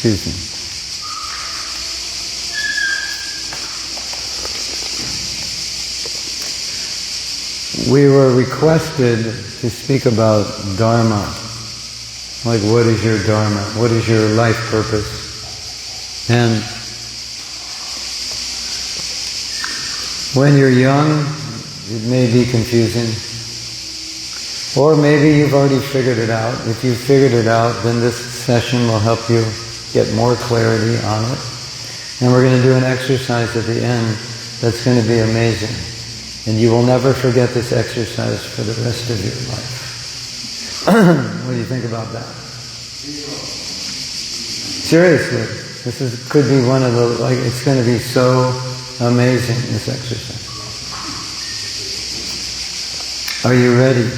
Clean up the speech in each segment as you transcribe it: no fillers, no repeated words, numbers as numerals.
Excuse me. We were requested to speak about Dharma. Like, what is your Dharma? What is your life purpose? And when you're young, it may be confusing. Or maybe you've already figured it out. If you've figured it out, then this session will help you get more clarity on it. And we're going to do an exercise at the end that's going to be amazing. And you will never forget this exercise for the rest of your life. What do you think about that? Seriously, could be one of the, it's going to be so amazing, this exercise. Are you ready?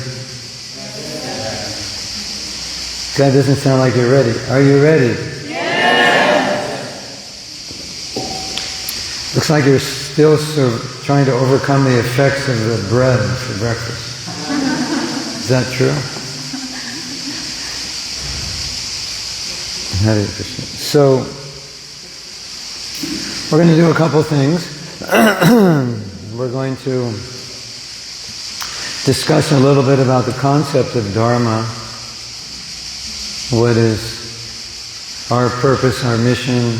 That doesn't sound like you're ready. Are you ready? Yes! Looks like you're still trying to overcome the effects of the bread for breakfast. Is that true? Hare Krishna. So, we're going to do a couple things. We're going to discuss a little bit about the concept of Dharma. What is our purpose, our mission,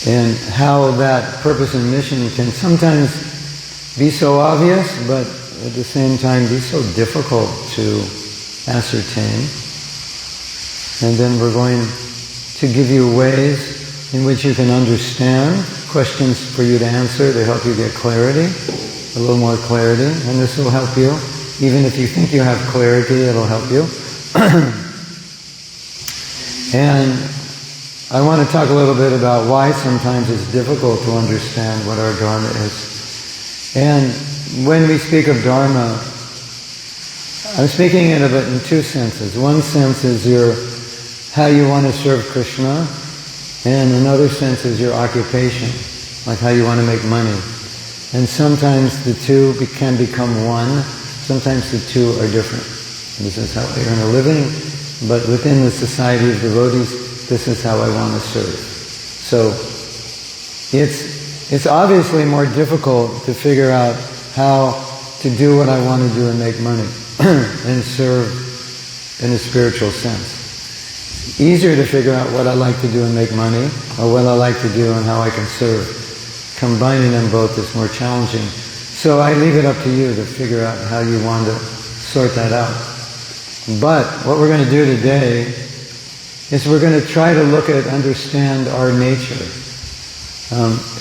and how that purpose and mission can sometimes be so obvious, but at the same time be so difficult to ascertain. And then we're going to give you ways in which you can understand, questions for you to answer to help you get clarity, a little more clarity, and this will help you. Even if you think you have clarity, it'll help you. And I want to talk a little bit about why sometimes it's difficult to understand what our Dharma is. And when we speak of Dharma, I'm speaking of it in two senses. One sense is how you want to serve Krishna, and another sense is your occupation, like how you want to make money. And sometimes the two can become one, sometimes the two are different. This is how I earn a living, but within the society of devotees, this is how I want to serve. So it's obviously more difficult to figure out how to do what I want to do and make money and serve in a spiritual sense. It's easier to figure out what I like to do and make money, or what I like to do and how I can serve. Combining them both is more challenging. So I leave it up to you to figure out how you want to sort that out. But what we're going to do today is we're going to try to understand our nature.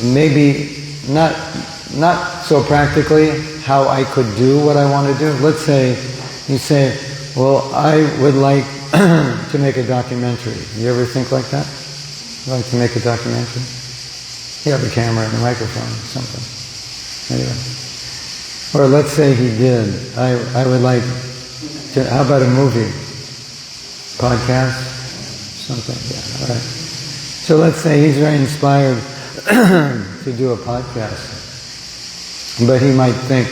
Maybe not so practically how I could do what I want to do. Let's say you say, well, I would like to make a documentary. You ever think like that? You like to make a documentary? You have a camera and a microphone, something. Anyway. Or let's say he did. I would like to, how about a movie? Podcast? Something, yeah, all right. So let's say he's very inspired to do a podcast. But he might think,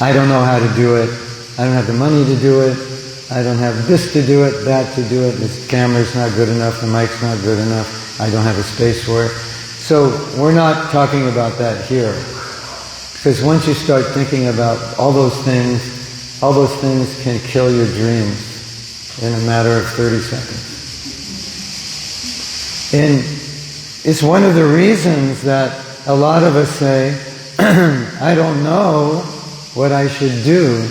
I don't know how to do it. I don't have the money to do it. I don't have this to do it, that to do it. This camera's not good enough. The mic's not good enough. I don't have a space for it. So we're not talking about that here. Because once you start thinking about all those things can kill your dreams in a matter of 30 seconds. And it's one of the reasons that a lot of us say, I don't know what I should do,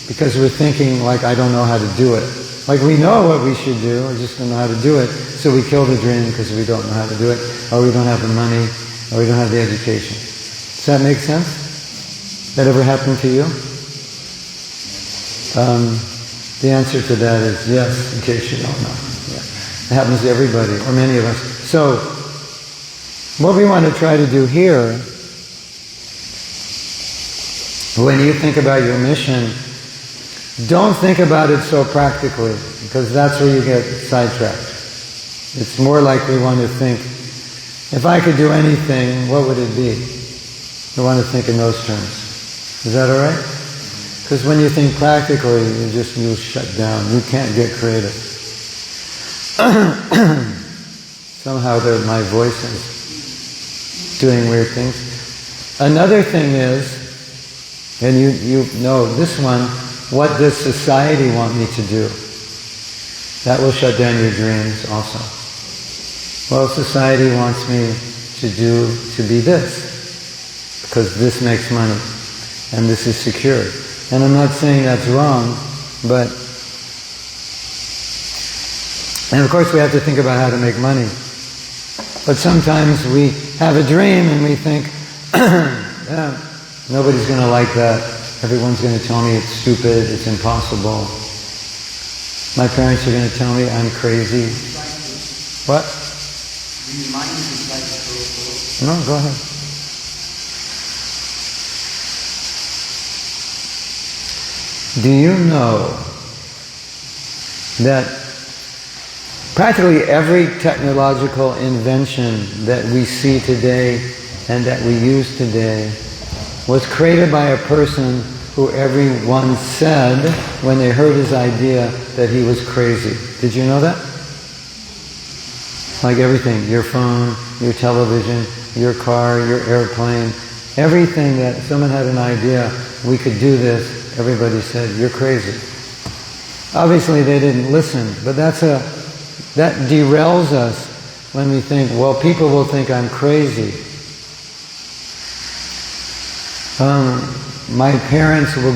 because we're thinking like, I don't know how to do it. Like we know what we should do, we just don't know how to do it, so we kill the dream because we don't know how to do it, or we don't have the money, or we don't have the education. Does that make sense? That ever happened to you? The answer to that is yes, in case you don't know. Yeah. It happens to everybody, or many of us. So, what we want to try to do here, when you think about your mission, don't think about it so practically, because that's where you get sidetracked. It's more like we want to think, if I could do anything, what would it be? We want to think in those terms. Is that all right? Because when you think practically, you'll shut down. You can't get creative. Somehow my voice is doing weird things. Another thing is, and you know this one, what does society want me to do? That will shut down your dreams also. Well, society wants me to be this, because this makes money, and this is secure. And I'm not saying that's wrong, but, and of course we have to think about how to make money. But sometimes we have a dream and we think, yeah, nobody's going to like that. Everyone's going to tell me it's stupid, it's impossible. My parents are going to tell me I'm crazy. What? No, go ahead. Do you know that practically every technological invention that we see today and that we use today was created by a person who everyone said, when they heard his idea, that he was crazy. Did you know that? Like everything, your phone, your television, your car, your airplane, everything that someone had an idea, we could do this, everybody said, you're crazy. Obviously they didn't listen, but that derails us when we think, well, people will think I'm crazy. My parents will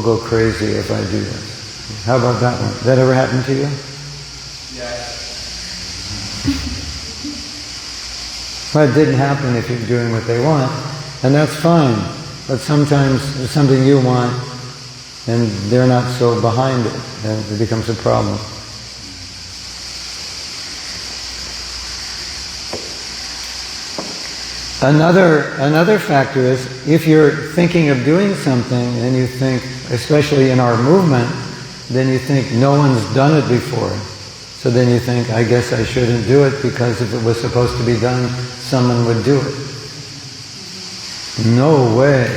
go crazy if I do this. How about that one? That ever happened to you? Yes. Well, it didn't happen if you're doing what they want, and that's fine. But sometimes there's something you want, and they're not so behind it, and it becomes a problem. Another factor is, if you're thinking of doing something and you think, especially in our movement, then you think no one's done it before. So then you think, I guess I shouldn't do it because if it was supposed to be done, someone would do it. No way.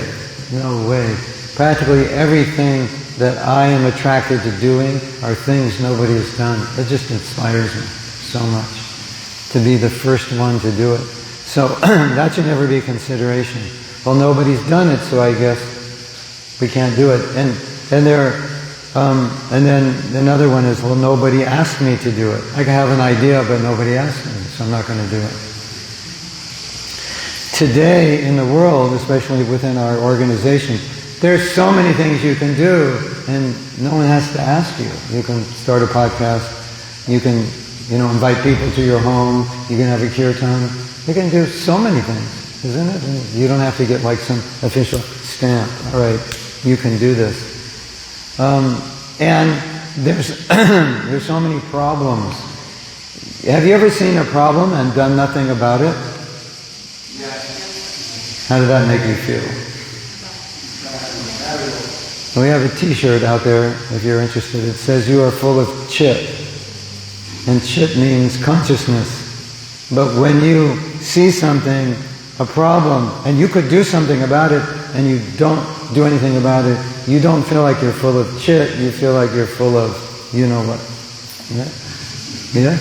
No way. Practically everything that I am attracted to doing are things nobody has done. It just inspires me so much to be the first one to do it. So that should never be a consideration. Well, nobody's done it, so I guess we can't do it. And then another one is, well, nobody asked me to do it. I can have an idea, but nobody asked me, so I'm not going to do it. Today in the world, especially within our organization, there's so many things you can do, and no one has to ask you. You can start a podcast. You can, invite people to your home. You can have a kirtan. You can do so many things, isn't it? And you don't have to get like some official stamp. All right, you can do this. And there's so many problems. Have you ever seen a problem and done nothing about it? Yes. How did that make you feel? We have a T-shirt out there, if you're interested. It says, "You are full of chit." And chit means consciousness. But when you see something, a problem, and you could do something about it, and you don't do anything about it, you don't feel like you're full of chit, you feel like you're full of you know what. Yeah?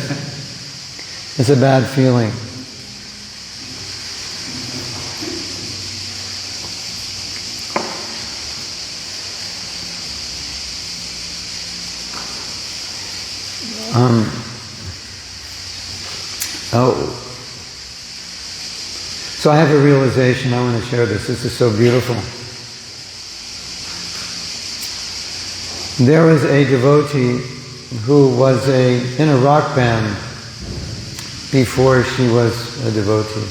It's a bad feeling. So I have a realization, I want to share this. This is so beautiful. There was a devotee who was in a rock band before she was a devotee.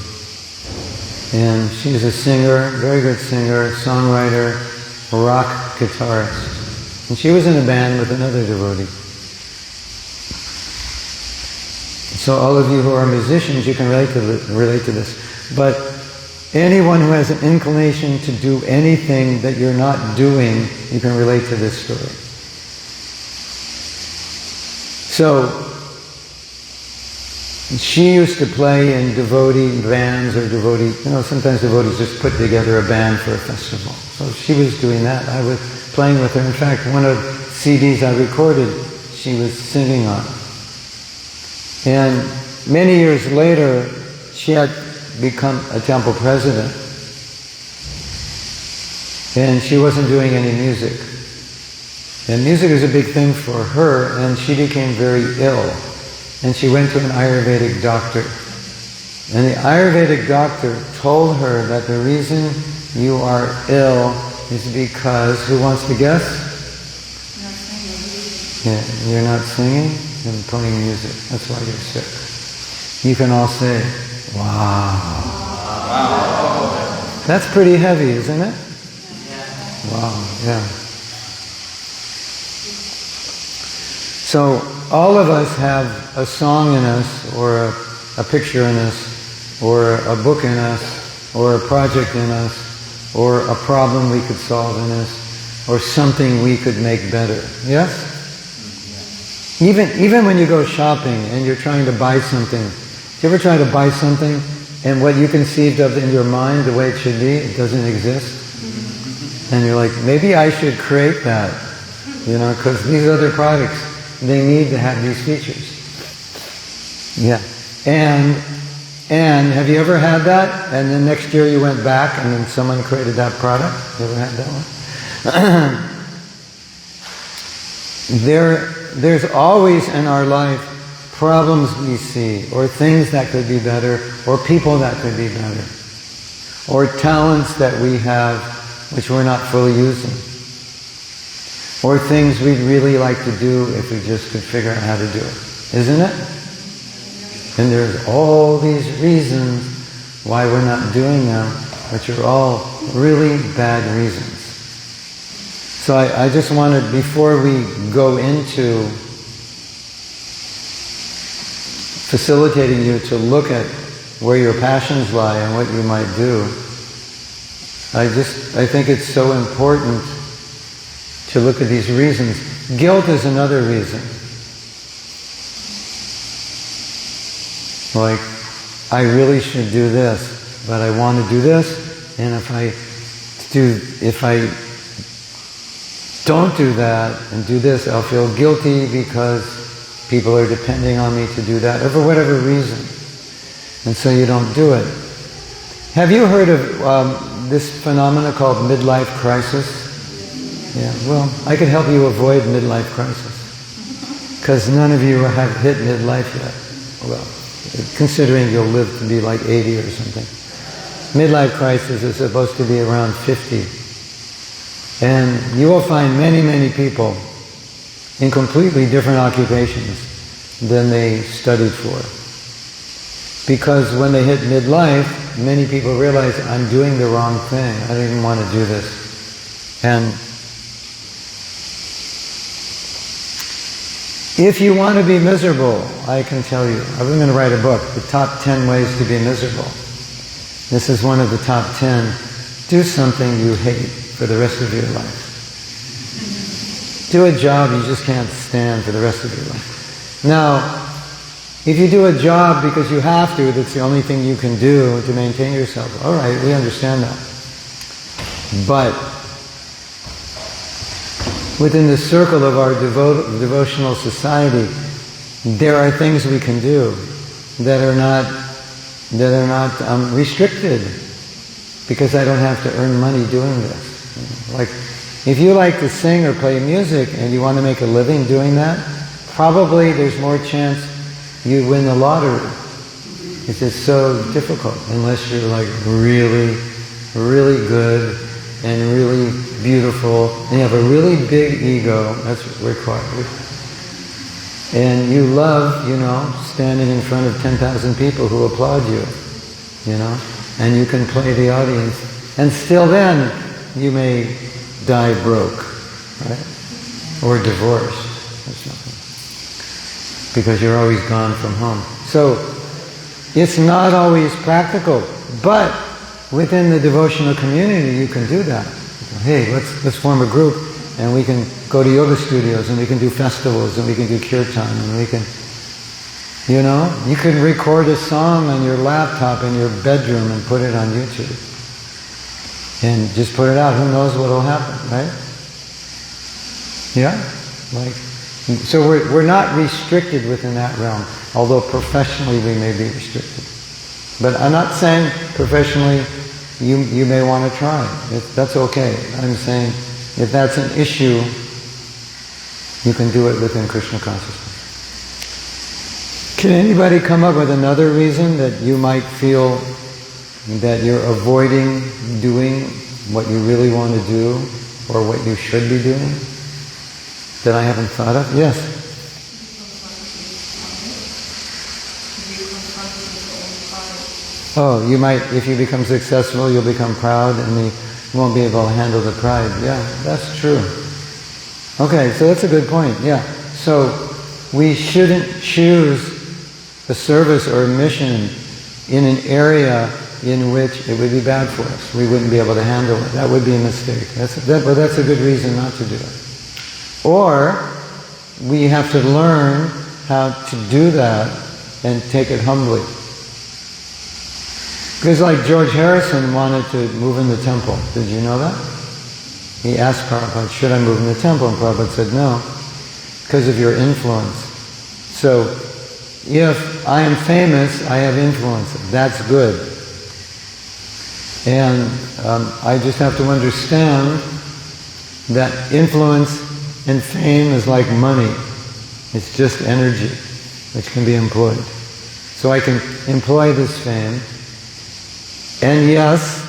And she's a singer, very good singer, songwriter, rock guitarist. And she was in a band with another devotee. So all of you who are musicians, you can relate to this. But anyone who has an inclination to do anything that you're not doing, you can relate to this story. So she used to play in devotee bands or sometimes devotees just put together a band for a festival. So she was doing that. I was playing with her. In fact, one of the CDs I recorded, she was singing on. And many years later, she had become a temple president. And she wasn't doing any music. And music is a big thing for her, and she became very ill. And she went to an Ayurvedic doctor. And the Ayurvedic doctor told her that the reason you are ill is because, who wants to guess? Yeah, you're not singing and playing music. That's why you're sick. You can all say, wow. That's pretty heavy, isn't it? Wow, yeah. So all of us have a song in us, or a picture in us, or a book in us, or a project in us, or a problem we could solve in us, or something we could make better. Yes? Even when you go shopping and you're trying to buy something, do you ever try to buy something and what you conceived of in your mind, the way it should be, it doesn't exist? And you're like, maybe I should create that, because these other products, they need to have these features. Yeah. And have you ever had that? And then next year you went back and then someone created that product? You ever had that one? There's always in our life problems we see, or things that could be better, or people that could be better, or talents that we have which we're not fully using, or things we'd really like to do if we just could figure out how to do it. Isn't it? And there's all these reasons why we're not doing them, which are all really bad reasons. So I just wanted, before we go into facilitating you to look at where your passions lie and what you might do, I think it's so important to look at these reasons. Guilt is another reason. Like, I really should do this, but I want to do this, and if I don't do that and do this, I'll feel guilty because people are depending on me to do that, or for whatever reason. And so you don't do it. Have you heard of this phenomena called midlife crisis? Yeah, well, I could help you avoid midlife crisis. Because none of you have hit midlife yet. Well, considering you'll live to be like 80 or something. Midlife crisis is supposed to be around 50. And you will find many, many people in completely different occupations than they studied for. Because when they hit midlife, many people realize, I'm doing the wrong thing. I don't even want to do this. And if you want to be miserable, I can tell you, I'm going to write a book, The Top 10 Ways to Be Miserable. This is one of the top 10. Do something you hate for the rest of your life. Do a job you just can't stand for the rest of your life. Now, if you do a job because you have to, that's the only thing you can do to maintain yourself, all right, we understand that. But within the circle of our devotional society, there are things we can do that are not restricted, because I don't have to earn money doing this. Like, if you like to sing or play music and you want to make a living doing that, probably there's more chance you win the lottery. It's just so difficult unless you're like really, really good and really beautiful and you have a really big ego. That's required. And you love, standing in front of 10,000 people who applaud you, and you can play the audience. And still then, you may die broke, right? Or divorced or something. Because you're always gone from home. So, it's not always practical, but within the devotional community you can do that. Hey, let's form a group and we can go to yoga studios and we can do festivals and we can do kirtan and we can, you can record a song on your laptop in your bedroom and put it on YouTube. And just put it out. Who knows what will happen, right? Yeah? Like, So we're not restricted within that realm, although professionally we may be restricted. But I'm not saying professionally you may want to try. That's okay. I'm saying if that's an issue, you can do it within Krishna consciousness. Can anybody come up with another reason that you might feel that you're avoiding doing what you really want to do or what you should be doing that I haven't thought of? Yes? Oh, you might, if you become successful, you'll become proud and you won't be able to handle the pride. Yeah, that's true. Okay, so that's a good point. Yeah. So we shouldn't choose a service or a mission in an area in which it would be bad for us. We wouldn't be able to handle it. That would be a mistake. But that's a good reason not to do it. Or we have to learn how to do that and take it humbly. Because like George Harrison wanted to move in the temple. Did you know that? He asked Prabhupada, should I move in the temple? And Prabhupada said, no, because of your influence. So if I am famous, I have influence. That's good. And I just have to understand that influence and fame is like money. It's just energy, which can be employed. So I can employ this fame. And yes,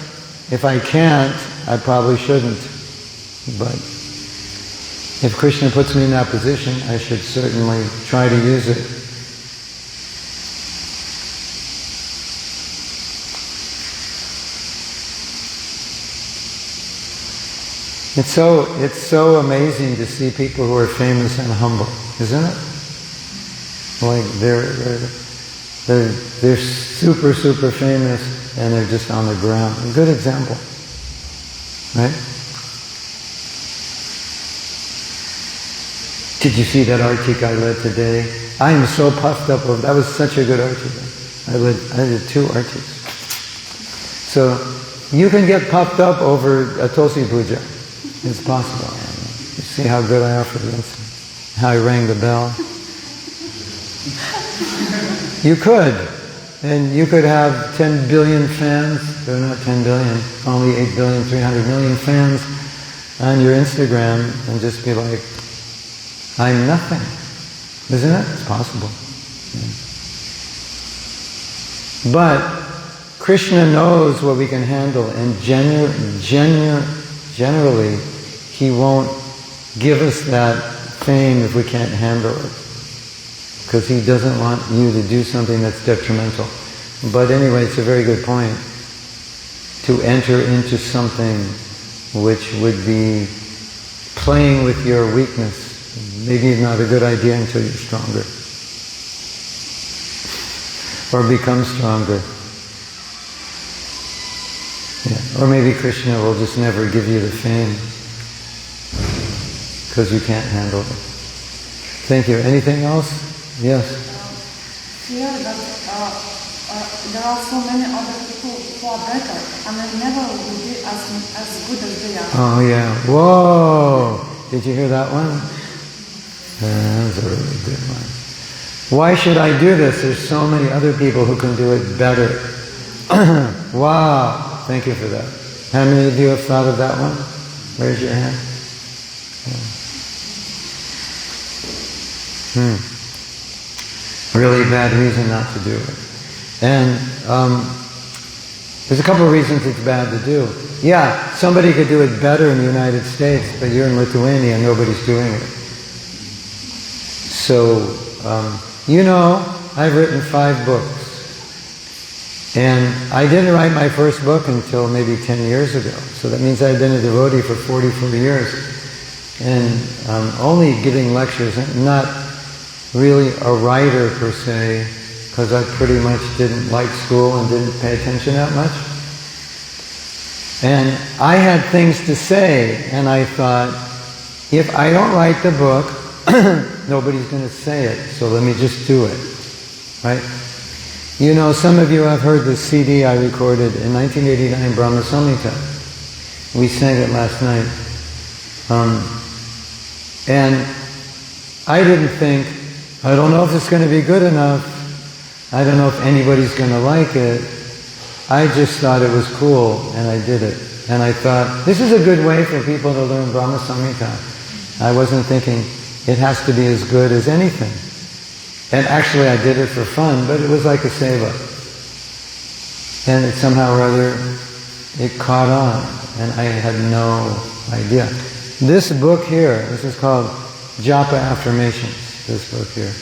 if I can't, I probably shouldn't. But if Krishna puts me in that position, I should certainly try to use it. It's so amazing to see people who are famous and humble, isn't it? Like they're super famous and they're just on the ground. A good example, right? Did you see that article I led today? I am so puffed up over that. Was such a good article. I did 2 articles. So you can get puffed up over a Tulsi Puja. It's possible. You see how good I are for this? How I rang the bell? You could. And you could have 10 billion fans. They're not 10 billion. Only 8,300,000,000 fans on your Instagram and just be like, I'm nothing. Isn't it? It's possible. But Krishna knows what we can handle, and generally He won't give us that fame if we can't handle it. Because He doesn't want you to do something that's detrimental. But anyway, it's a very good point. To enter into something which would be playing with your weakness. Maybe not a good idea until you're stronger. Or become stronger. Yeah. Or maybe Krishna will just never give you the fame because you can't handle it. Thank you. Anything else? Yes? Fear that there are so many other people who are better and they never will be as good as they are. Oh yeah. Whoa! Did you hear that one? That was a really good one. Why should I do this? There's so many other people who can do it better. Wow! Thank you for that. How many of you have thought of that one? Raise your hand. Really bad reason not to do it. And there's a couple of reasons it's bad to do. Yeah, somebody could do it better in the United States, but you're in Lithuania and nobody's doing it. So, I've written 5 books. And I didn't write my first book until maybe 10 years ago. So that means I've been a devotee for 44 years. And only giving lectures, not really a writer per se, because I pretty much didn't like school and didn't pay attention that much. And I had things to say, and I thought, if I don't write the book, nobody's going to say it, so let me just do it, right? Some of you have heard the CD I recorded in 1989, Brahma Samhita. We sang it last night. And I didn't think, I don't know if it's going to be good enough. I don't know if anybody's going to like it. I just thought it was cool, and I did it. And I thought, this is a good way for people to learn Brahma Samhita. I wasn't thinking, it has to be as good as anything. And actually I did it for fun, but it was like a seva. And it somehow or other, it caught on, and I had no idea. This book here, this is called Japa Affirmations, this book here.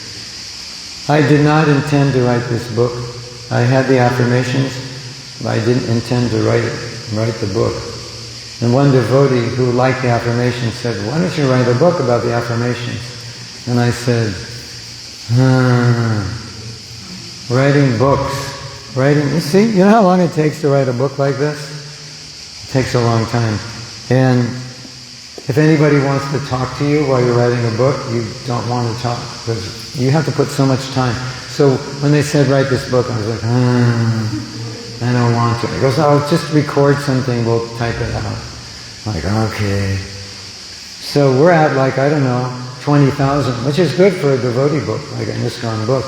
I did not intend to write this book. I had the affirmations, but I didn't intend to write the book. And one devotee who liked the affirmations said, why don't you write a book about the affirmations? And I said, writing books. You see, you know how long it takes to write a book like this? It takes a long time. And if anybody wants to talk to you while you're writing a book, you don't want to talk, because you have to put so much time. So when they said write this book, I was like, I don't want to. He goes, oh, just record something, we'll type it out. I'm like, okay. So we're at like, I don't know, 20,000, which is good for a devotee book, like an ISKCON book.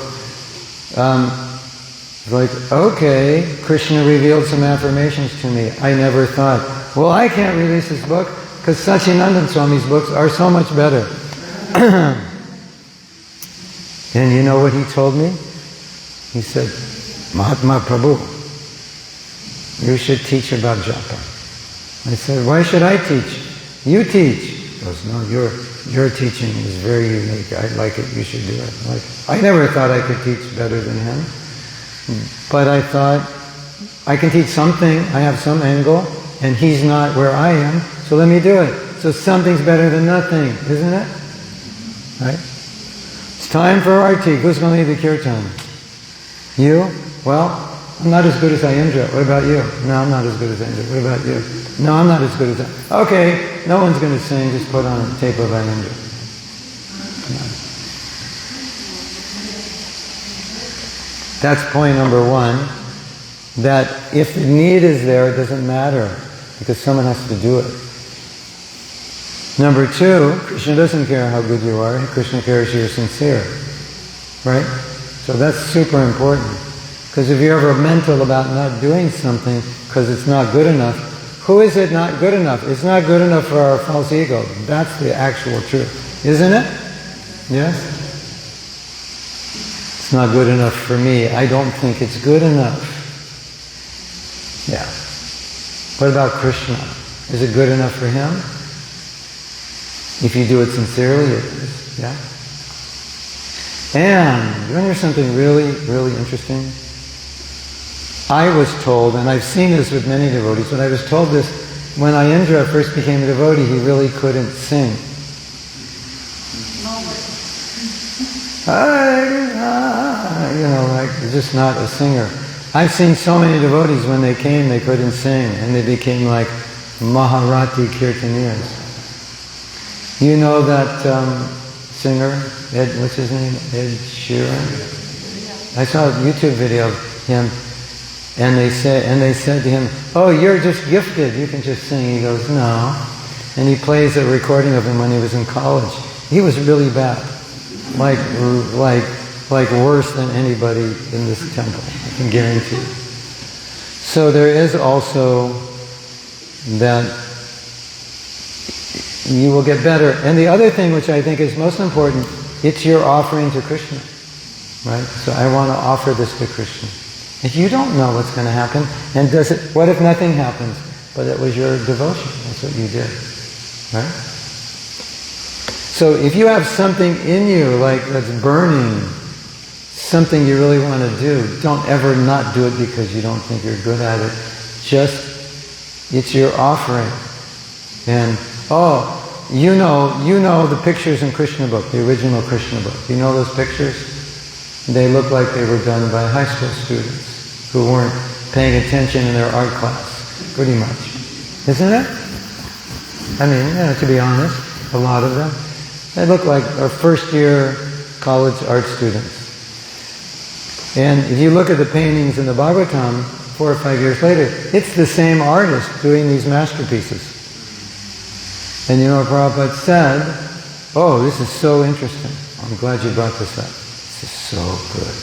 Like, okay, Krishna revealed some affirmations to me. I never thought, well, I can't release this book because Satchidananda Swami's books are so much better. And you know what he told me? He said, Mahatma Prabhu, you should teach about japa. I said, why should I teach? You teach. He goes, no, your teaching is very unique. I like it, you should do it. Like, I never thought I could teach better than him. But I thought, I can teach something, I have some angle, and he's not where I am, so let me do it. So something's better than nothing, isn't it? Right? It's time for arti. Who's going to lead the kirtan? You? Well, I'm not as good as Ayendra. What about you? No, I'm not as good as Ayendra. What about you? No, I'm not as good as that. Okay, no one's going to sing, just put on a tape of Ayendra. Come on. That's point number one, that if the need is there, it doesn't matter, because someone has to do it. Number two, Krishna doesn't care how good you are, Krishna cares you're sincere. Right? So that's super important. Because if you're ever mental about not doing something because it's not good enough, who is it not good enough? It's not good enough for our false ego. That's the actual truth. Isn't it? Yes? It's not good enough for me. I don't think it's good enough. Yeah. What about Krishna? Is it good enough for him? If you do it sincerely, it is. Yeah? And, you want to hear something really, really interesting? I was told, and I've seen this with many devotees, but I was told this, when Ayendra first became a devotee, he really couldn't sing. You know, like, just not a singer. I've seen so many devotees, when they came, they couldn't sing, and they became like Maharati Kirtaniyas. You know that singer, what's his name? Ed Sheeran? I saw a YouTube video of him, and they said to him, oh, you're just gifted, you can just sing. He goes, no. And he plays a recording of him when he was in college. He was really bad. Like worse than anybody in this temple, I can guarantee. So there is also that you will get better. And the other thing which I think is most important, it's your offering to Krishna. Right? So I want to offer this to Krishna. If you don't know what's going to happen, and what if nothing happens? But it was your devotion, that's what you did. Right? So if you have something in you, like that's burning, something you really want to do, don't ever not do it because you don't think you're good at it. Just, it's your offering. And, you know the pictures in Krishna book, the original Krishna book. You know those pictures? They look like they were done by high school students who weren't paying attention in their art class, pretty much. Isn't it? I mean, to be honest, a lot of them. They look like our first year college art students. And if you look at the paintings in the Bhagavatam, 4 or 5 years later, it's the same artist doing these masterpieces. And you know what Prabhupada said? Oh, this is so interesting. I'm glad you brought this up. This is so good.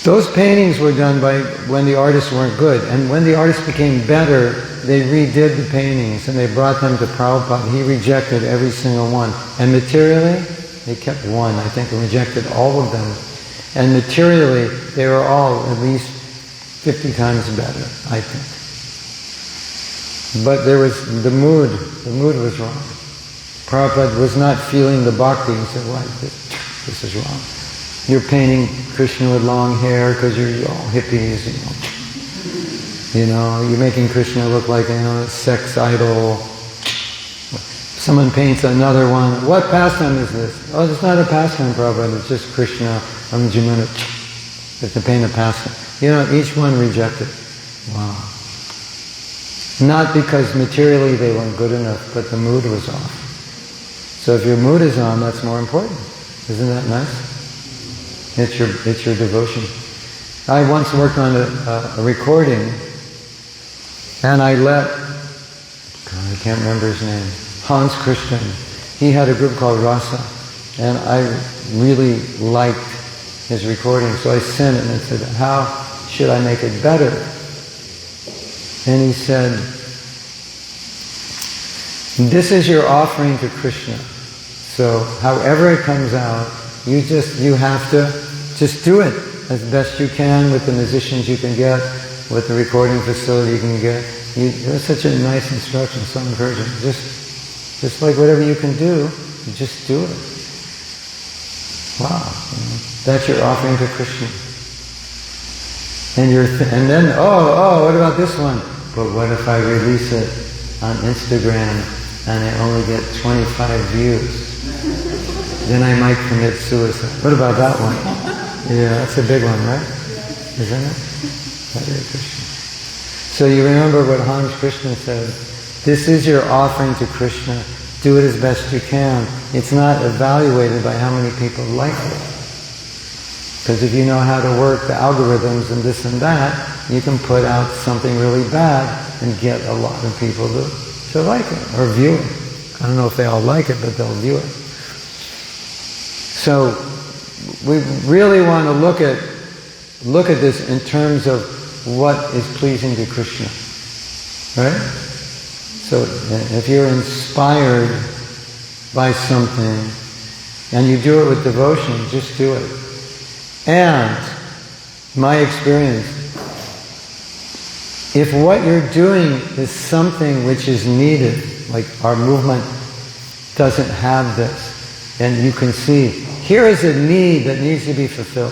Those paintings were done when the artists weren't good. And when the artists became better, they redid the paintings and they brought them to Prabhupada. He rejected every single one. And materially, they kept one. I think he rejected all of them. And materially, they were all at least 50 times better, I think. But there was the mood was wrong. Prabhupada was not feeling the bhakti. He said, "Why, this is wrong. You're painting Krishna with long hair because you're all hippies, you're making Krishna look like a sex idol." Someone paints another one. "What pastime is this?" "Oh, it's not a pastime, Prabhupada. It's just Krishna, Jamuna." You have to paint a pastime. Each one rejected. Wow. Not because materially they weren't good enough, but the mood was off. So if your mood is on, that's more important. Isn't that nice? It's your devotion. I once worked on a recording, and I let, I can't remember his name, Hans Christian. He had a group called Rasa, and I really liked his recording, so I sent it and I said, "How should I make it better?" And he said, "This is your offering to Krishna. So however it comes out, you have to just do it as best you can with the musicians you can get, with the recording facility you can get." That's such a nice instruction, so encouraging. Just like whatever you can do, just do it. Wow, that's your offering to Krishna. And then what about this one? But what if I release it on Instagram and I only get 25 views? Then I might commit suicide. What about that one? Yeah, that's a big one, right? Isn't it? Hare Krishna. So you remember what Hans Krishna said, this is your offering to Krishna. Do it as best you can. It's not evaluated by how many people like it. Because if you know how to work the algorithms and this and that, you can put out something really bad and get a lot of people to like it or view it. I don't know if they all like it, but they'll view it. So we really want to look at this in terms of what is pleasing to Krishna, right? So if you're inspired by something and you do it with devotion, just do it. And my experience, if what you're doing is something which is needed, like our movement doesn't have this, and you can see, here is a need that needs to be fulfilled.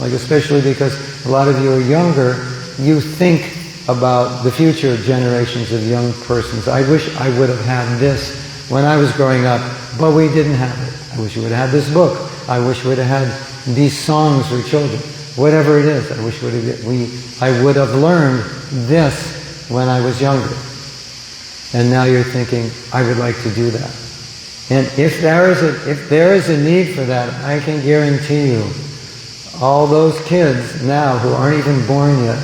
Like especially because a lot of you are younger, you think about the future generations of young persons. I wish I would have had this when I was growing up, but we didn't have it. I wish we would have had this book. I wish we would have had these songs for children. Whatever it is, I wish I would have learned this when I was younger. And now you're thinking, I would like to do that. And if there is a need for that, I can guarantee you, all those kids now who aren't even born yet,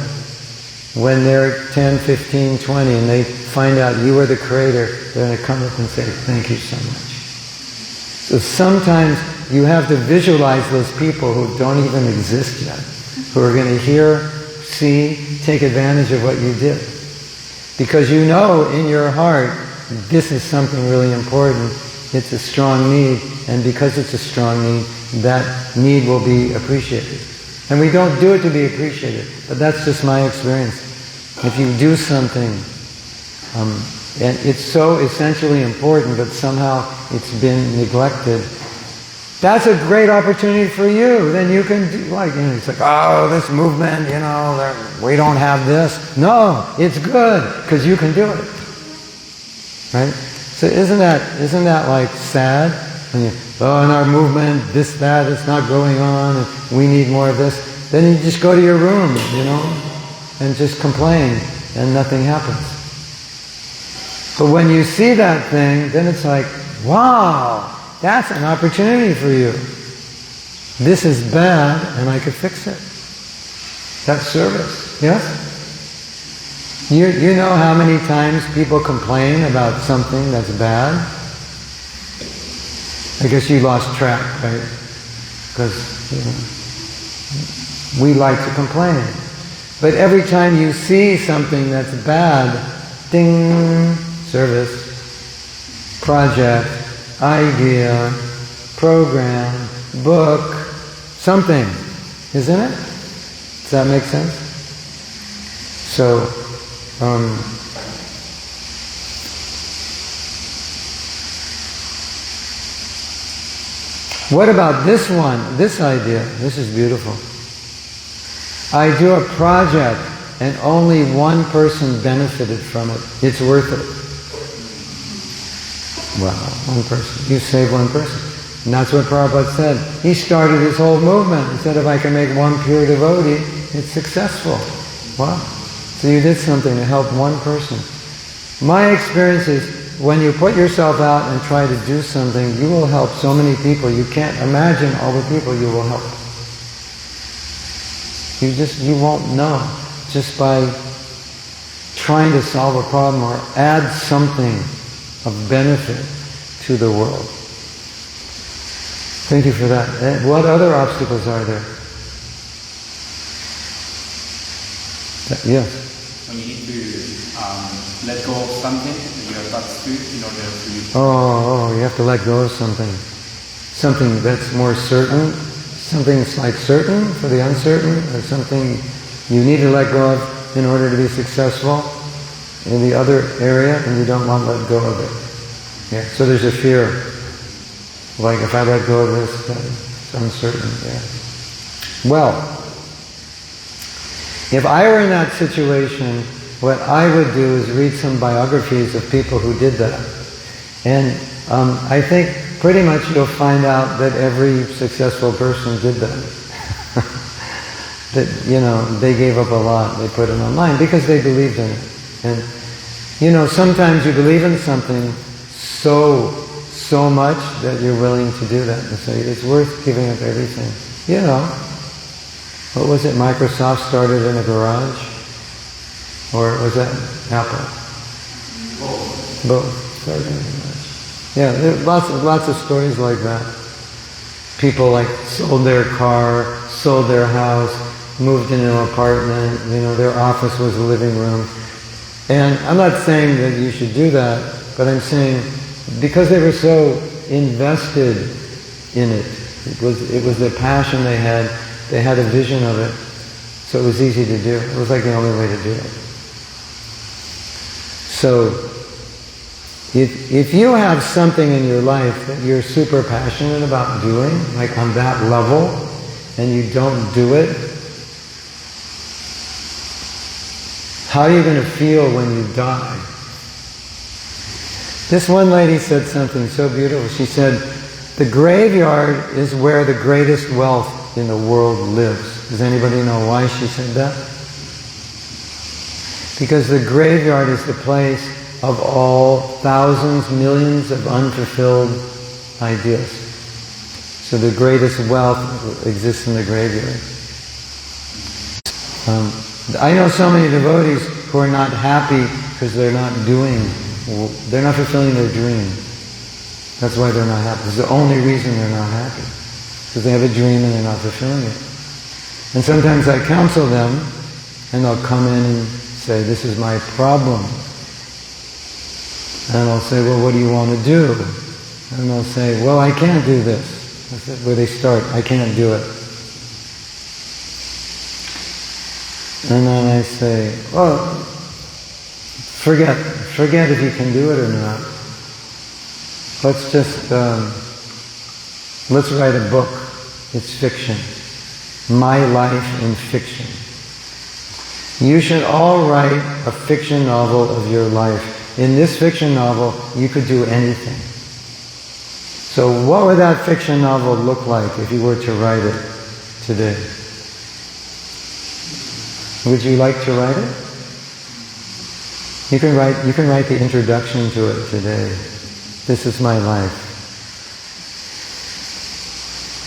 when they're 10, 15, 20, and they find out you are the creator, they're going to come up and say, thank you so much. So sometimes you have to visualize those people who don't even exist yet, who are going to hear, see, take advantage of what you did. Because you know in your heart, this is something really important. It's a strong need, and because it's a strong need, that need will be appreciated. And we don't do it to be appreciated, but that's just my experience. If you do something, and it's so essentially important, but somehow it's been neglected, that's a great opportunity for you. Then you can do, it's like, oh, this movement, we don't have this. No, it's good, because you can do it. Right? So isn't that like sad? When in our movement, this, that, it's not going on, and we need more of this. Then you just go to your room, and just complain, and nothing happens. But when you see that thing, then it's like, wow, that's an opportunity for you. This is bad, and I could fix it. That's service, yes? You know how many times people complain about something that's bad? I guess you lost track, right? Because we like to complain. But every time you see something that's bad, ding, service, project, idea, program, book, something, isn't it? Does that make sense? So, what about this one, this idea? This is beautiful. I do a project and only one person benefited from it. It's worth it. Wow, one person. You save one person. And that's what Prabhupada said. He started his whole movement. He said, if I can make one pure devotee, it's successful. Wow. So you did something to help one person. My experience is, when you put yourself out and try to do something, you will help so many people. You can't imagine all the people you will help. You won't know just by trying to solve a problem or add something of benefit to the world. Thank you for that. And what other obstacles are there? Yes? When you need to let go of something that you are attached to in order to... Oh, you have to let go of something. Something that's more certain. Something that's like certain for the uncertain, or something you need to let go of in order to be successful in the other area, and you don't want to let go of it. Yeah. So there's a fear. Like, if I let go of this, then it's uncertain. Yeah. Well, if I were in that situation, what I would do is read some biographies of people who did that. And I think pretty much you'll find out that every successful person did that. That, they gave up a lot, they put it online, because they believed in it. And, sometimes you believe in something so much that you're willing to do that. And so it's worth giving up everything. What was it? Microsoft started in a garage? Or was that Apple? Both. Started in a garage. Yeah, there are lots of stories like that. People sold their car, sold their house, moved into an apartment, their office was a living room. And I'm not saying that you should do that, but I'm saying because they were so invested in it, it was the passion they had a vision of it, so it was easy to do. It was like the only way to do it. So, if you have something in your life that you're super passionate about doing, like on that level, and you don't do it, how are you going to feel when you die? This one lady said something so beautiful. She said, the graveyard is where the greatest wealth in the world lives. Does anybody know why she said that? Because the graveyard is the place of all thousands, millions of unfulfilled ideas. So the greatest wealth exists in the graveyard. I know so many devotees who are not happy because they're not fulfilling their dream. That's why they're not happy. It's the only reason they're not happy. Because they have a dream and they're not fulfilling it. And sometimes I counsel them, and they'll come in and say, this is my problem. And I'll say, well, what do you want to do? And they'll say, well, I can't do this. That's where they start. I can't do it. And then I say, well, forget if you can do it or not. Let's just, let's write a book. It's fiction. My life in fiction. You should all write a fiction novel of your life. In this fiction novel, you could do anything. So what would that fiction novel look like if you were to write it today? Would you like to write it? You can write the introduction to it today. This is my life.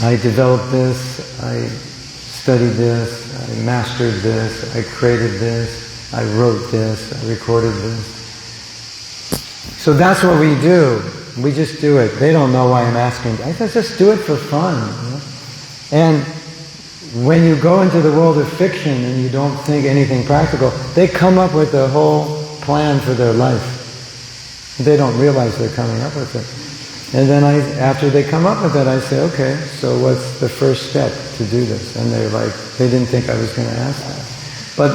I developed this, I studied this, I mastered this, I created this, I wrote this, I recorded this. So that's what we do. We just do it. They don't know why I'm asking. I said, just do it for fun. You know? And when you go into the world of fiction and you don't think anything practical, they come up with a whole plan for their life. They don't realize they're coming up with it. And then after they come up with it, I say, okay, so what's the first step to do this? And they're like, they didn't think I was going to ask that. But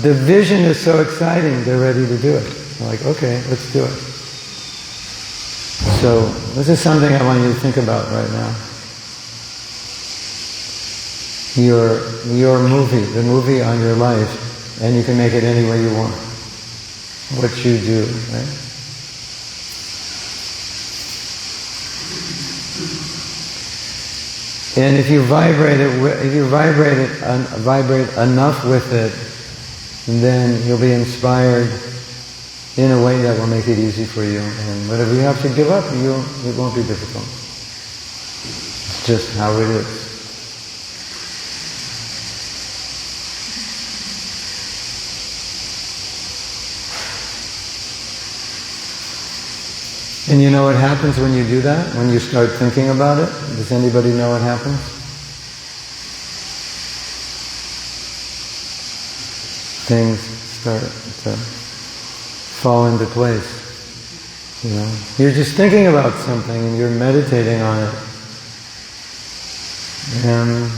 the vision is so exciting, they're ready to do it. I'm like, okay, let's do it. So this is something I want you to think about right now. Your movie, the movie on your life, and you can make it any way you want. What you do, right? And if you vibrate enough with it, then you'll be inspired in a way that will make it easy for you. And whatever you have to give up, it won't be difficult. It's just how it is. And you know what happens when you do that? When you start thinking about it? Does anybody know what happens? Things start to fall into place. You know, you're just thinking about something and you're meditating on it. And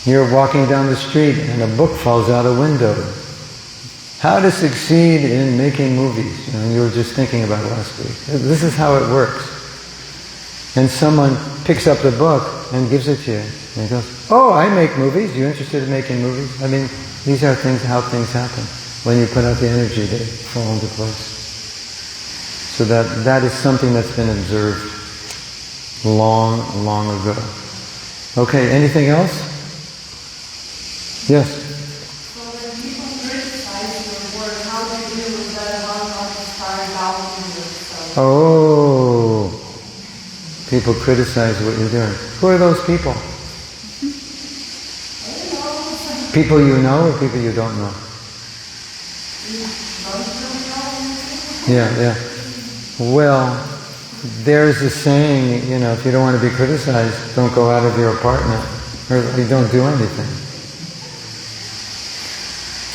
you're walking down the street and a book falls out a window. How to succeed in making movies. You know, you were just thinking about it last week. This is how it works. And someone picks up the book and gives it to you. And he goes, oh, I make movies. You interested in making movies? I mean, these are how things happen. When you put out the energy, they fall into place. So that is something that's been observed long, long ago. Okay, anything else? Yes? Oh, people criticize what you're doing. Who are those people? People you know or people you don't know? Yeah. Well, there's a saying, you know, if you don't want to be criticized, don't go out of your apartment, or you don't do anything.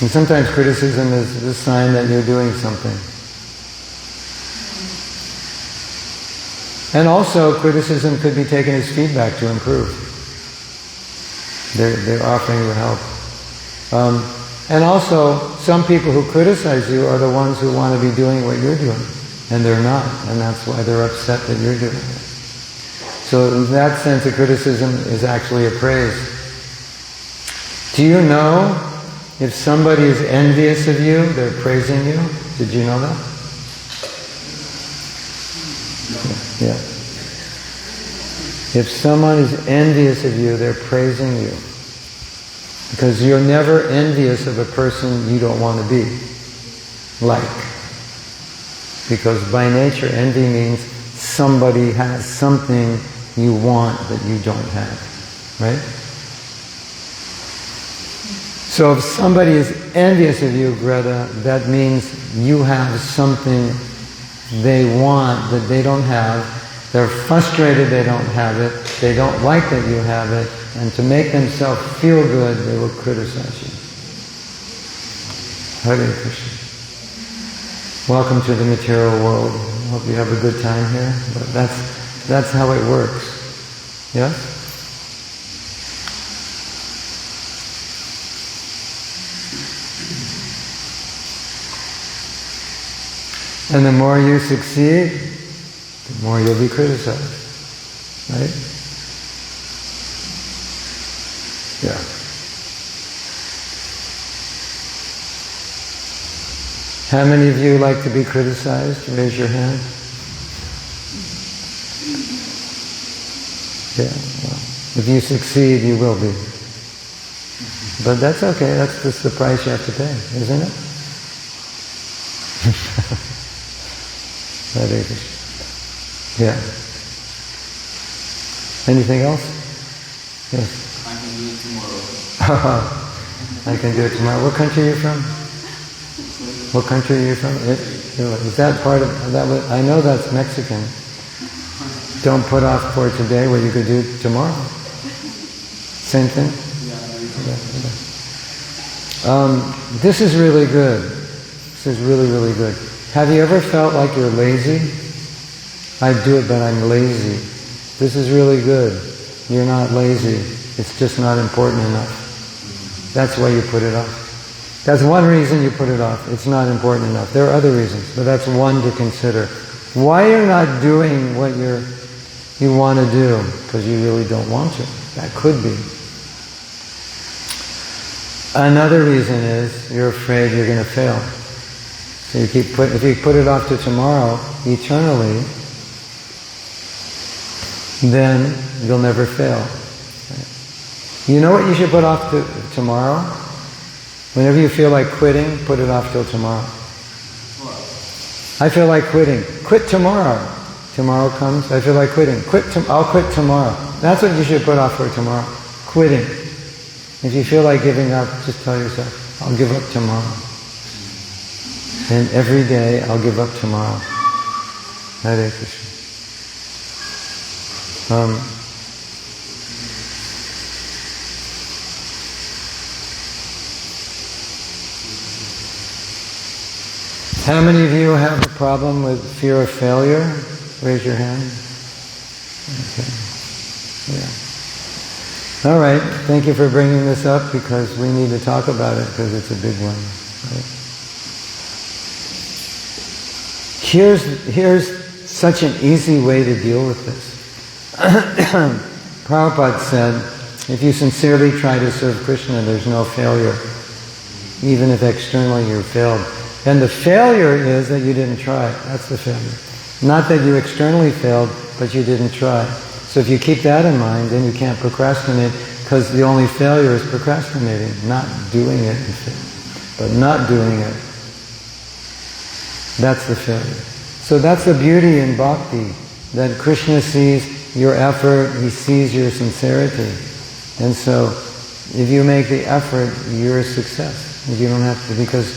And sometimes criticism is a sign that you're doing something. And also, criticism could be taken as feedback to improve. They're offering you help. And also, some people who criticize you are the ones who want to be doing what you're doing, and they're not, and that's why they're upset that you're doing it. So in that sense, a criticism is actually a praise. Do you know if somebody is envious of you, they're praising you? Did you know that? Yeah. If someone is envious of you, they're praising you. Because you're never envious of a person you don't want to be like. Because by nature, envy means somebody has something you want that you don't have. Right? So if somebody is envious of you, Greta, that means you have something they want that they don't have. They're frustrated they don't have it. They don't like that you have it. And to make themselves feel good, they will criticize you. Hare Krishna. Welcome to the material world. Hope you have a good time here. But that's how it works. Yes? And the more you succeed, the more you'll be criticized. Right? Yeah. How many of you like to be criticized? Raise your hand. Yeah. Well, if you succeed, you will be. But that's okay. That's just the price you have to pay, isn't it? Yeah. Anything else? Yes. I can do it tomorrow. I can do it tomorrow. What country are you from? What country are you from? Is that part of that? I know that's Mexican. Don't put off for today what you could do tomorrow. Same thing? This is really good. This is really, really good. Have you ever felt like you're lazy? I do it, but I'm lazy. This is really good. You're not lazy. It's just not important enough. That's why you put it off. That's one reason you put it off. It's not important enough. There are other reasons, but that's one to consider. Why you're not doing what you want to do? Because you really don't want to. That could be. Another reason is you're afraid you're going to fail. So if you put it off to tomorrow, eternally, then you'll never fail. You know what you should put off to tomorrow? Whenever you feel like quitting, put it off till tomorrow. I feel like quitting. Quit tomorrow. Tomorrow comes, I feel like quitting. I'll quit tomorrow. That's what you should put off for tomorrow. Quitting. If you feel like giving up, just tell yourself, I'll give up tomorrow. And every day, I'll give up tomorrow. Hare Krishna. How many of you have a problem with fear of failure? Raise your hand. Okay. Yeah. All right. Thank you for bringing this up because we need to talk about it because it's a big one. Right? Here's such an easy way to deal with this. Prabhupada said, if you sincerely try to serve Krishna, there's no failure, even if externally you failed. And the failure is that you didn't try. That's the failure. Not that you externally failed, but you didn't try. So if you keep that in mind, then you can't procrastinate, because the only failure is procrastinating, not doing it. But not doing it, that's the failure. So that's the beauty in bhakti, that Krishna sees your effort, he sees your sincerity. And so if you make the effort, you're a success. If you don't have to, because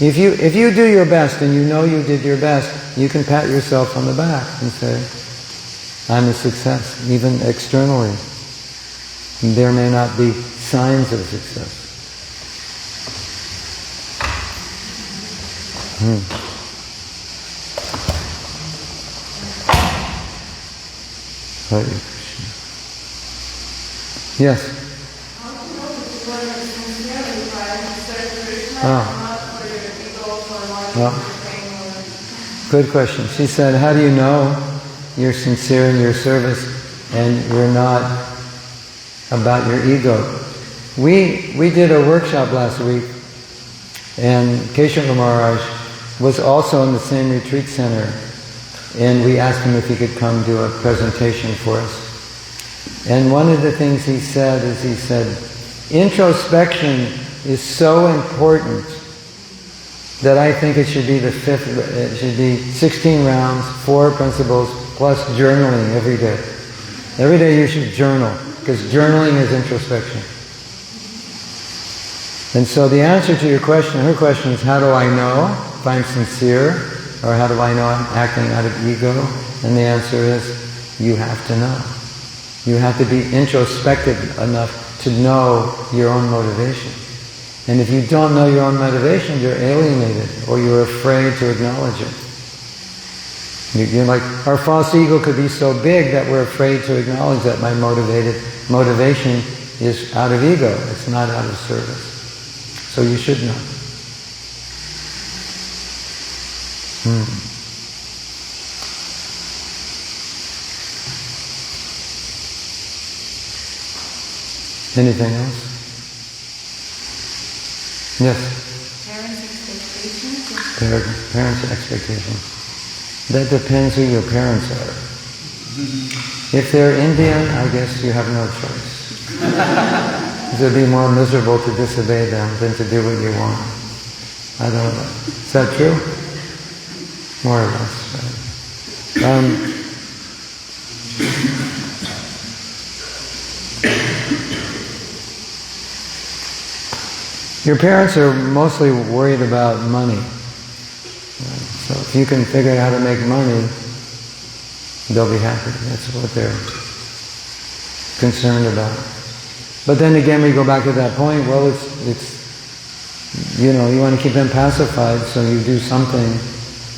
if you do your best and you know you did your best, you can pat yourself on the back and say, I'm a success, even externally. There may not be signs of success. Hare Krishna. Yes? Good question. She said, how do you know you're sincere in your service and you're not about your ego? We did a workshop last week, and Keshav Maharaj was also in the same retreat center, and we asked him if he could come do a presentation for us. And one of the things he said is, introspection is so important that I think it should be it should be 16 rounds, 4 principles, plus journaling every day. Every day you should journal, because journaling is introspection. And so the answer to your question, her question is, how do I know if I'm sincere? Or how do I know I'm acting out of ego? And the answer is, you have to know. You have to be introspective enough to know your own motivation. And if you don't know your own motivation, you're alienated, or you're afraid to acknowledge it. You're like, our false ego could be so big that we're afraid to acknowledge that my motivation is out of ego, it's not out of service. So you should know. Anything else? Yes? Parents' expectations? Parents' expectations. That depends who your parents are. If they're Indian, I guess you have no choice. It would be more miserable to disobey them than to do what you want. I don't know. Is that true? More or less. Right? Your parents are mostly worried about money. So if you can figure out how to make money, they'll be happy. That's what they're concerned about. But then again, we go back to that point, well, it's you want to keep them pacified, so you do something,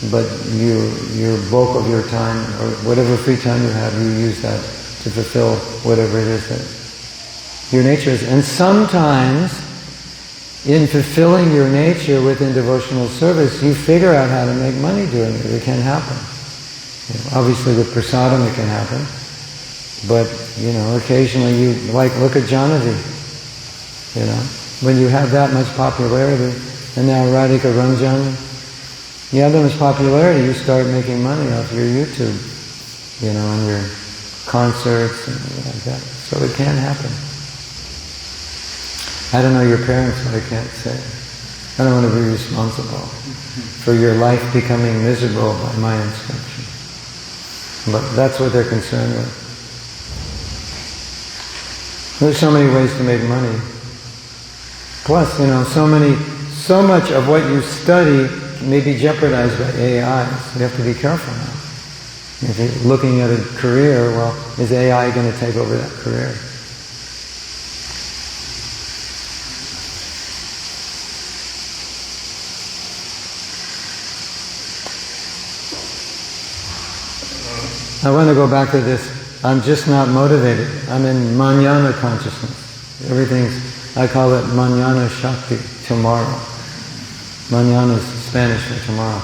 but your bulk of your time, or whatever free time you have, you use that to fulfill whatever it is that your nature is. And sometimes, in fulfilling your nature within devotional service, you figure out how to make money doing it. It can happen. Obviously with prasadam it can happen. But, occasionally you, look at Janavi. When you have that much popularity, and now Radhika Ranjan, you have that much popularity, you start making money off your YouTube, and your concerts and like that. So it can happen. I don't know your parents, so I can't say. I don't want to be responsible for your life becoming miserable by my instruction. But that's what they're concerned with. There's so many ways to make money. Plus, so much of what you study may be jeopardized by AI, so you have to be careful now. If you're looking at a career, well, is AI going to take over that career? I want to go back to this. I'm just not motivated. I'm in mañana consciousness. I call it mañana shakti, tomorrow. Mañana is Spanish for tomorrow.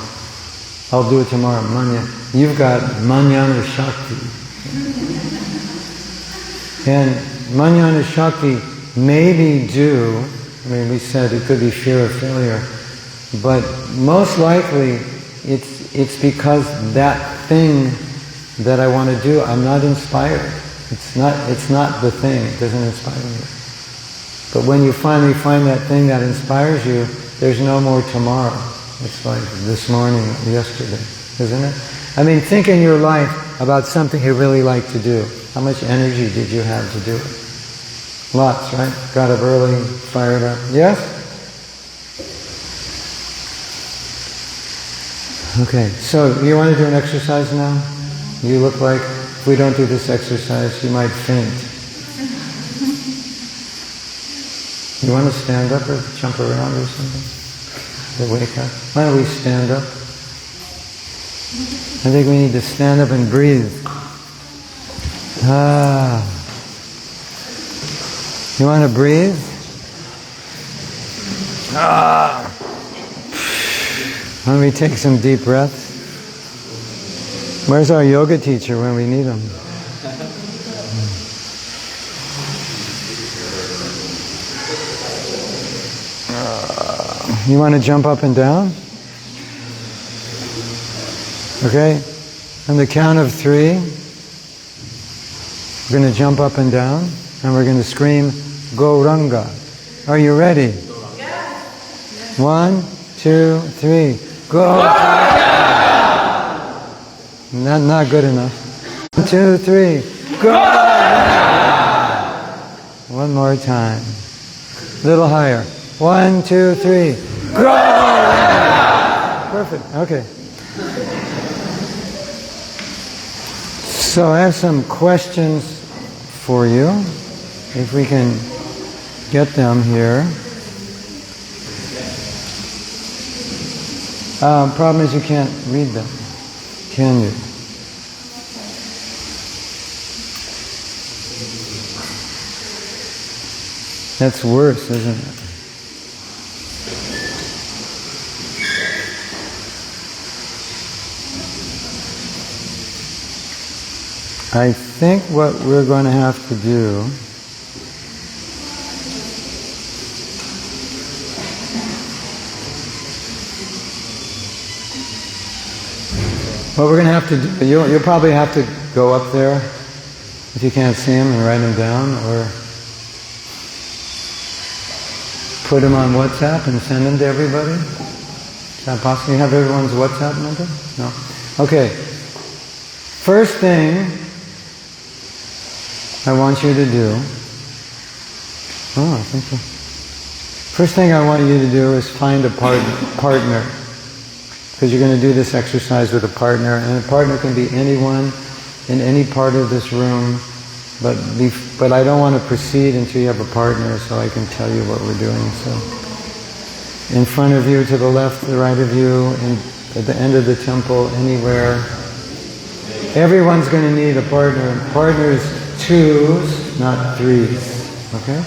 I'll do it tomorrow. You've got mañana shakti. And mañana shakti may be due, we said it could be fear of failure, but most likely it's because that thing that I want to do, I'm not inspired. It's not the thing, it doesn't inspire me. But when you finally find that thing that inspires you, there's no more tomorrow. It's like this morning, yesterday, isn't it? Think in your life about something you really like to do. How much energy did you have to do it? Lots, right? Got up early, fired up. Yes? Okay, so you want to do an exercise now? You look like, if we don't do this exercise, you might faint. You want to stand up or jump around or something? To wake up? Why don't we stand up? I think we need to stand up and breathe. You want to breathe? Why don't we take some deep breaths? Where's our yoga teacher when we need him? You want to jump up and down? Okay? On the count of 3, we're going to jump up and down, and we're going to scream, Gauranga. Are you ready? Yes. 1, 2, 3. Gauranga! Not good enough. 1, 2, 3. Gauranga! One more time. A little higher. 1, 2, 3. Gauranga! Perfect. Okay. So I have some questions for you, if we can get them here. Problem is you can't read them, can you? That's worse, isn't it? I think what we're going to have to do you'll probably have to go up there if you can't see them and write them down, or put them on WhatsApp and send them to everybody. Is that possible? You have everyone's WhatsApp number? No? Okay. First thing I want you to do, first thing I want you to do is find a partner. because you're going to do this exercise with a partner, and a partner can be anyone in any part of this room, but I don't want to proceed until you have a partner so I can tell you what we're doing. So, in front of you, to the left, to the right of you, at the end of the temple, anywhere. Everyone's going to need a partner. Partners, 2s, not 3s. Okay?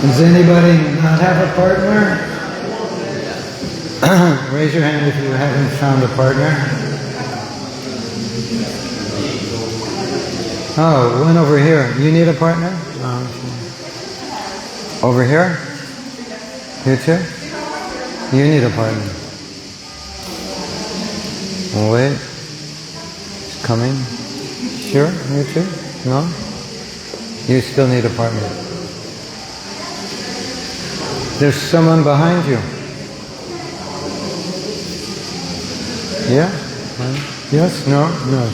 Does anybody not have a partner? Raise your hand if you haven't found a partner. Oh, one over here. You need a partner? Oh, okay. Over here? You too? You need a partner. Oh, wait. It's coming. Sure? You too? No? You still need a partner. There's someone behind you. Yeah? Yes? No? No.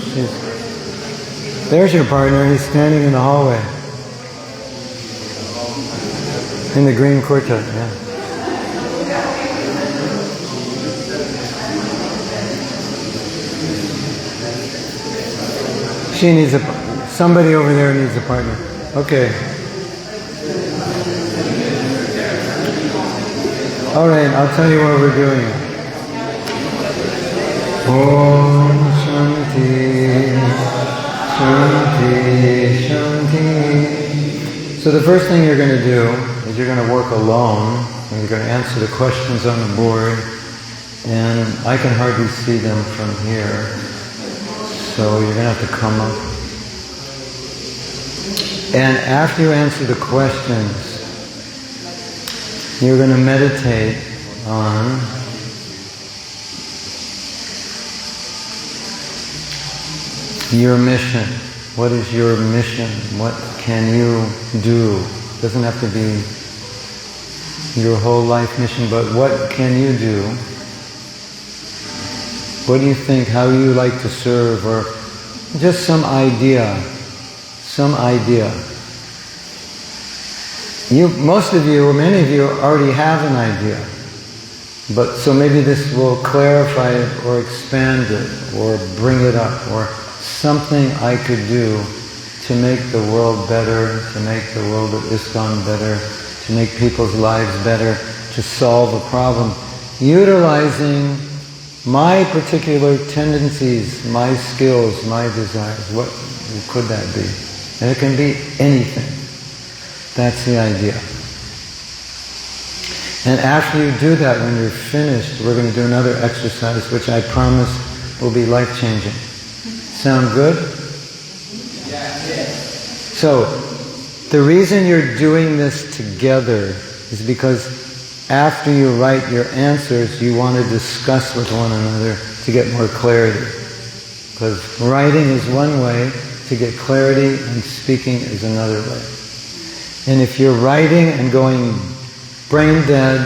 There's your partner. He's standing in the hallway. In the green kurta, yeah. She needs somebody over there needs a partner. Okay. All right, I'll tell you what we're doing. Om Shanti, Shanti, Shanti. So the first thing you're going to do is you're going to work alone, and you're going to answer the questions on the board, and I can hardly see them from here, so you're going to have to come up. And after you answer the questions, you're going to meditate on your mission. What is your mission? What can you do? It doesn't have to be your whole life mission, but what can you do? What do you think? How you like to serve? Or just some idea. Some idea. Most of you, or many of you, already have an idea. But so maybe this will clarify it, or expand it, or bring it up, or something I could do to make the world better, to make the world of ISKCON better, to make people's lives better, to solve a problem, utilizing my particular tendencies, my skills, my desires. What could that be? And it can be anything. That's the idea. And after you do that, when you're finished, we're going to do another exercise, which I promise will be life-changing. Sound good? So, the reason you're doing this together is because after you write your answers, you want to discuss with one another to get more clarity. Because writing is one way to get clarity, and speaking is another way. And if you're writing and going brain dead,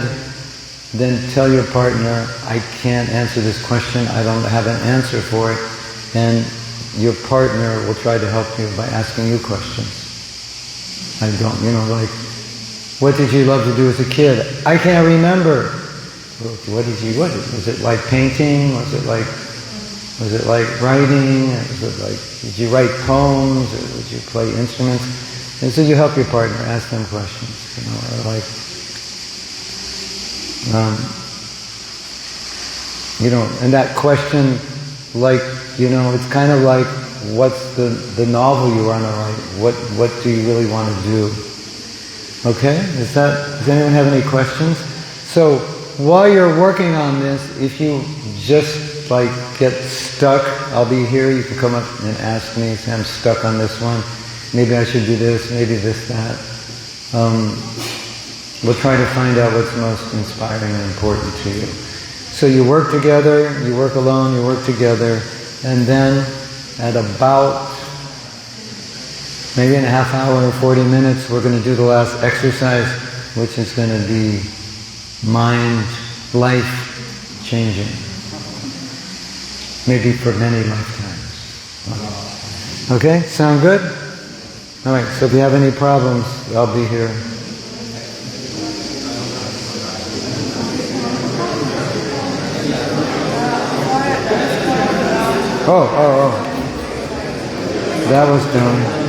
then tell your partner, I can't answer this question, I don't have an answer for it, and your partner will try to help you by asking you questions. Like, what did you love to do as a kid? I can't remember. Was it like painting? Was it like writing? Did you write poems? Or did you play instruments? And so you help your partner, ask them questions, and that question, it's kind of like, what's the novel you want to write? What do you really want to do? Okay? Does anyone have any questions? So, while you're working on this, if you just get stuck, I'll be here. You can come up and ask me, say I'm stuck on this one. Maybe I should do this, maybe this, that. We'll try to find out what's most inspiring and important to you. So you work together, you work alone, you work together, and then at about maybe in a half hour or 40 minutes, we're going to do the last exercise, which is going to be mind, life changing. Maybe for many lifetimes. Okay, sound good? All right, so if you have any problems, I'll be here. Oh. That was done.